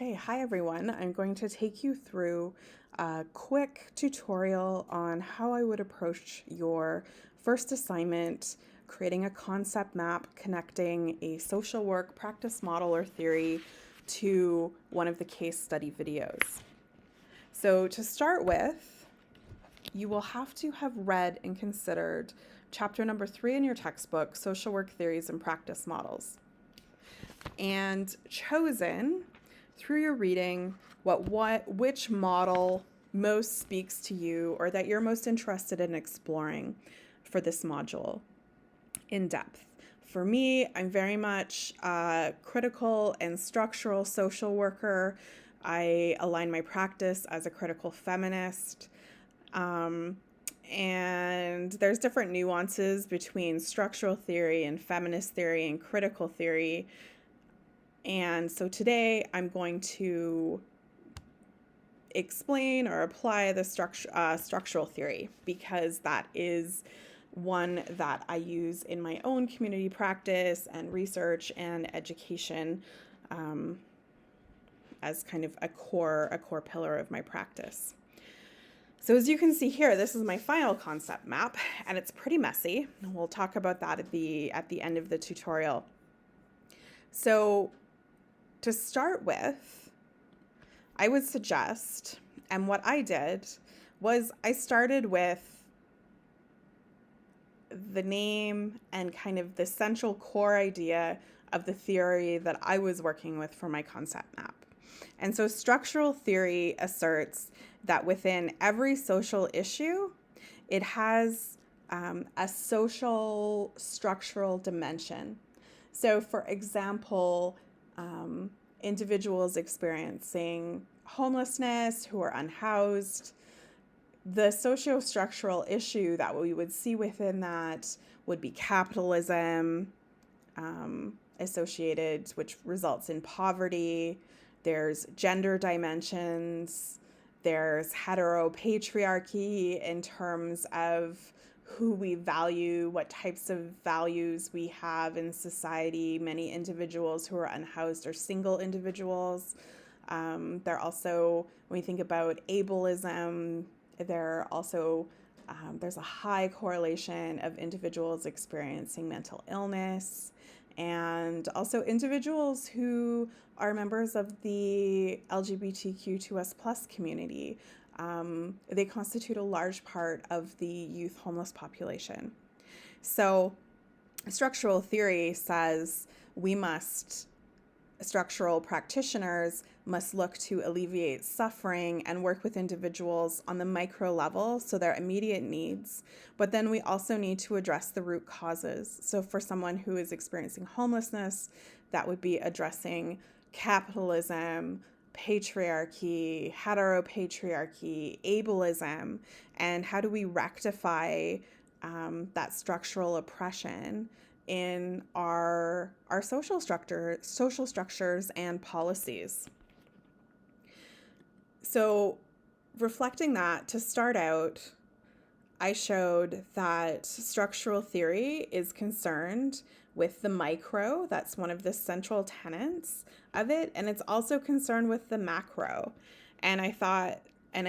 Okay, hi everyone. I'm going to take you through a quick tutorial on how I would approach your first assignment, creating a concept map connecting a social work practice model or theory to one of the case study videos. So to start with, you will have to have read and considered chapter number 3 in your textbook, Social Work Theories and Practice Models, and chosen through your reading which model most speaks to you or that you're most interested in exploring for this module in depth. For me, I'm very much a critical and structural social worker. I align my practice as a critical feminist. And there's different nuances between structural theory and feminist theory and critical theory. And so today I'm going to explain or apply the structural theory because that is one that I use in my own community practice and research and education as kind of a core pillar of my practice. So as you can see here, this is my final concept map, and it's pretty messy. We'll talk about that at the end of the tutorial. So to start with, I would suggest, and what I did was I started with the name and kind of the central core idea of the theory that I was working with for my concept map. And so structural theory asserts that within every social issue, it has a social structural dimension. So for example, individuals experiencing homelessness who are unhoused, the socio-structural issue that we would see within that would be capitalism associated, which results in poverty. There's gender dimensions. There's heteropatriarchy in terms of who we value, what types of values we have in society. Many individuals who are unhoused are single individuals. They're also, when we think about ableism, there's a high correlation of individuals experiencing mental illness, and also individuals who are members of the LGBTQ2S+ community. They constitute a large part of the youth homeless population. So structural theory says structural practitioners must look to alleviate suffering and work with individuals on the micro level, so their immediate needs. But then we also need to address the root causes. So for someone who is experiencing homelessness, that would be addressing capitalism, patriarchy, heteropatriarchy, ableism, and how do we rectify that structural oppression in our social structures and policies. So reflecting that, to start out, I showed that structural theory is concerned with the micro. That's one of the central tenets of it. And it's also concerned with the macro. And I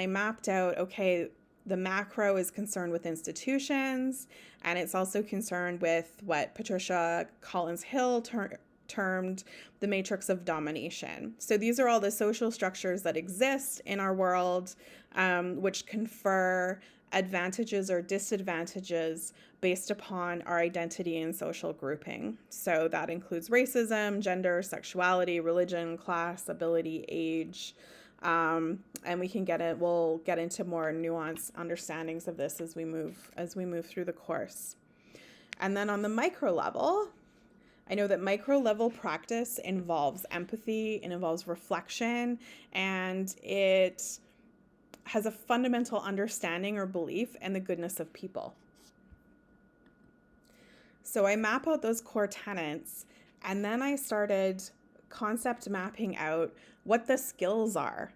mapped out, okay, the macro is concerned with institutions, and it's also concerned with what Patricia Collins-Hill termed the matrix of domination. So these are all the social structures that exist in our world, which confer advantages or disadvantages based upon our identity and social grouping. So that includes racism, gender, sexuality, religion, class, ability, age. And we'll get into more nuanced understandings of this as we move through the course. And then on the micro level, I know that micro level practice involves empathy, it involves reflection, and it has a fundamental understanding or belief in the goodness of people. So I map out those core tenets, and then I started concept mapping out what the skills are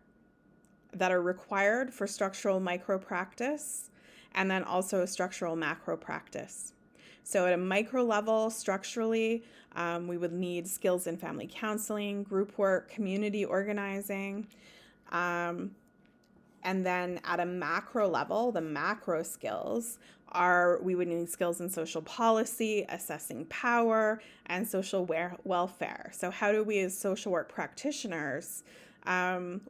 that are required for structural micro practice, and then also structural macro practice. So at a micro level, structurally, we would need skills in family counseling, group work, community organizing. Um, and then at a macro level, the macro skills are we would need skills in social policy, assessing power, and social welfare. So how do we as social work practitioners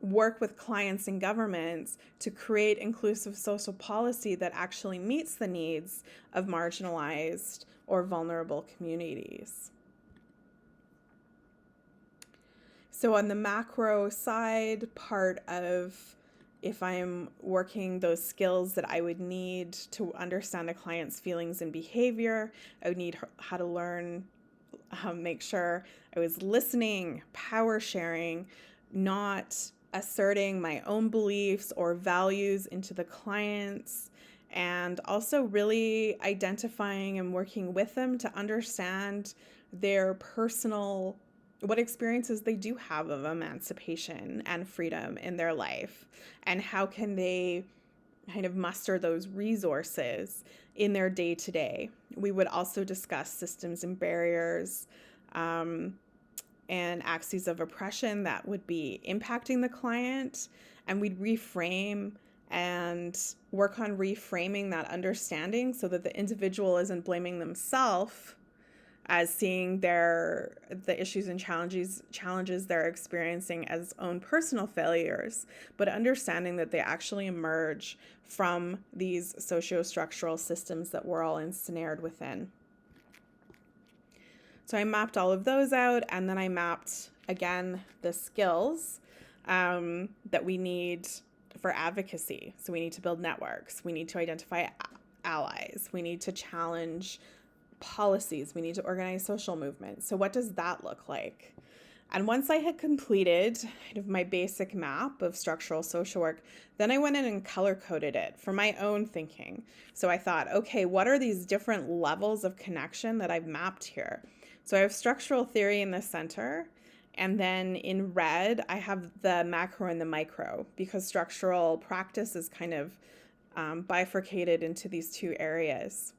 work with clients and governments to create inclusive social policy that actually meets the needs of marginalized or vulnerable communities? So on the macro side, part of if I'm working those skills that I would need to understand a client's feelings and behavior, I would need how to learn, make sure I was listening, power sharing, not asserting my own beliefs or values into the clients, and also really identifying and working with them to understand their personal what experiences they do have of emancipation and freedom in their life, and how can they kind of muster those resources in their day-to-day. We would also discuss systems and barriers and axes of oppression that would be impacting the client, and we'd reframe and work on reframing that understanding so that the individual isn't blaming themselves as seeing the issues and challenges they're experiencing as own personal failures, but understanding that they actually emerge from these socio-structural systems that we're all ensnared within. So I mapped all of those out, and then I mapped, again, the skills that we need for advocacy. So we need to build networks. We need to identify allies. We need to challenge policies. We need to organize social movements. So what does that look like? And once I had completed kind of my basic map of structural social work, then I went in and color coded it for my own thinking. So I thought, okay, what are these different levels of connection that I've mapped here? So I have structural theory in the center, and then in red, I have the macro and the micro, because structural practice is kind of bifurcated into these two areas.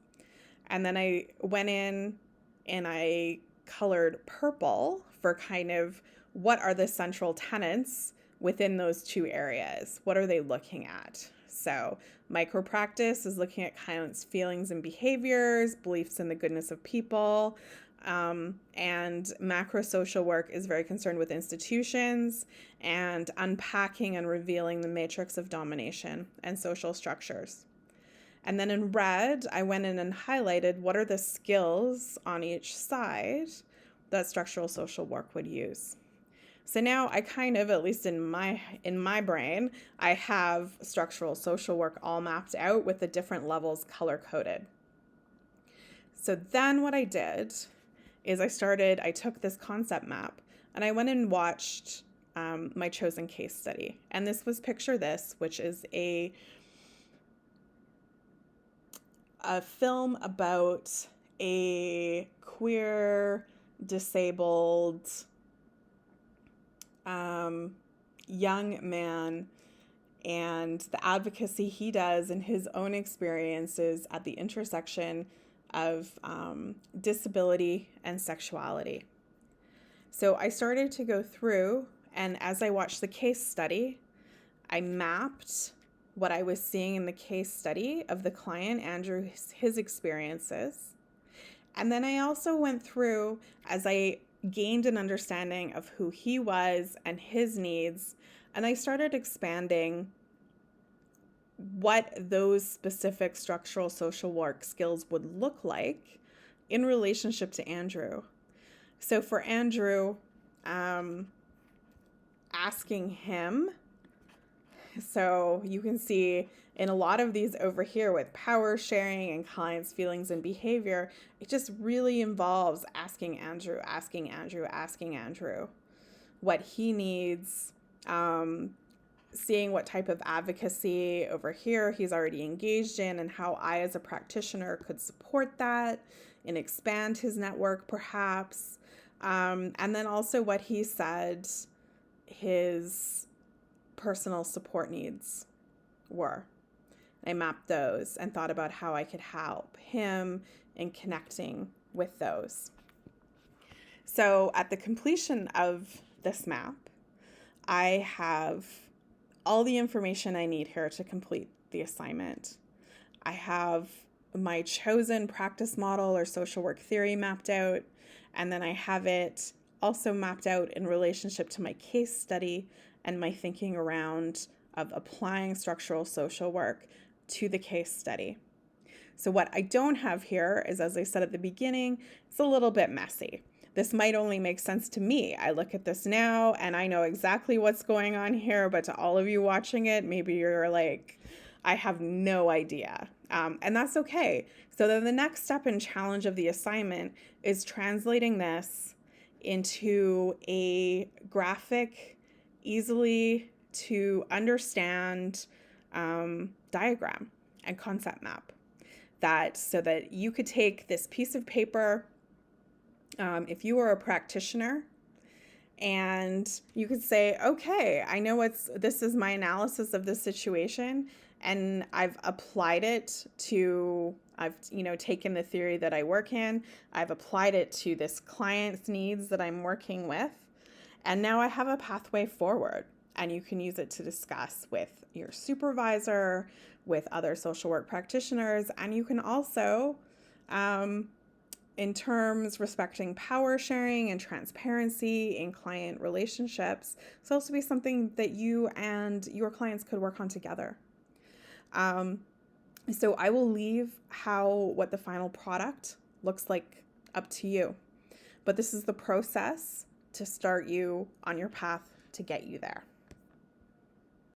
And then I went in and I colored purple for kind of what are the central tenets within those two areas. What are they looking at? So micro practice is looking at clients' feelings and behaviors, beliefs in the goodness of people. And macro social work is very concerned with institutions and unpacking and revealing the matrix of domination and social structures. And then in red, I went in and highlighted what are the skills on each side that structural social work would use. So now I kind of, at least in my brain, I have structural social work all mapped out with the different levels color-coded. So then what I did is I took this concept map and I went and watched my chosen case study. And this was Picture This, which is a film about a queer, disabled, young man and the advocacy he does in his own experiences at the intersection of disability and sexuality. So I started to go through, and as I watched the case study, I mapped what I was seeing in the case study of the client, Andrew, his experiences. And then I also went through, as I gained an understanding of who he was and his needs, and I started expanding what those specific structural social work skills would look like in relationship to Andrew. So for Andrew, asking him, so you can see in a lot of these over here with power sharing and clients' feelings and behavior, it just really involves asking Andrew what he needs, seeing what type of advocacy over here he's already engaged in and how I as a practitioner could support that and expand his network perhaps. And then also what he said his personal support needs were. I mapped those and thought about how I could help him in connecting with those. So at the completion of this map, I have all the information I need here to complete the assignment. I have my chosen practice model or social work theory mapped out, and then I have it also mapped out in relationship to my case study and my thinking around of applying structural social work to the case study. So what I don't have here is, as I said at the beginning, it's a little bit messy. This might only make sense to me. I look at this now and I know exactly what's going on here, but to all of you watching it, maybe you're like, I have no idea. And that's okay. So then the next step and challenge of the assignment is translating this into a graphic, easily to understand diagram and concept map. So that you could take this piece of paper, if you were a practitioner, and you could say, okay, I know this is my analysis of this situation, and I've applied it to, I've taken the theory that I work in, I've applied it to this client's needs that I'm working with, and now I have a pathway forward. And you can use it to discuss with your supervisor, with other social work practitioners, and you can also, in terms respecting power sharing and transparency in client relationships, it's also be something that you and your clients could work on together. So I will leave what the final product looks like up to you. But this is the process to start you on your path to get you there.